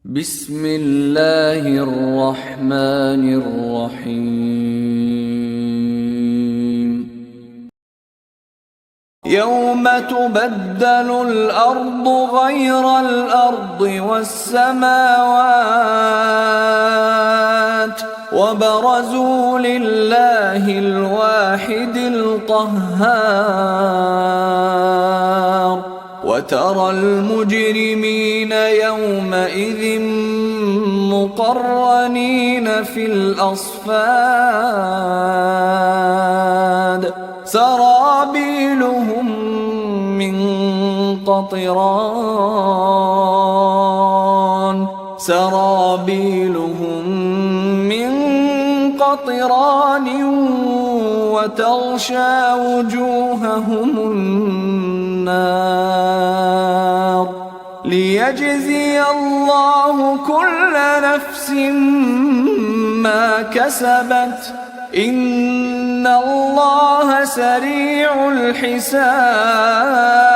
بسم الله الرحمن الرحيم. يوم تبدل الأرض غير الأرض والسماوات وبرزوا لله الواحد القهار وترى المجرمين يومئذ مقرنين في الأصفاد سرابيلهم من قطران وتغشى وجوههم النار ليجزي الله كل نفس ما كسبت إن الله سريع الحساب.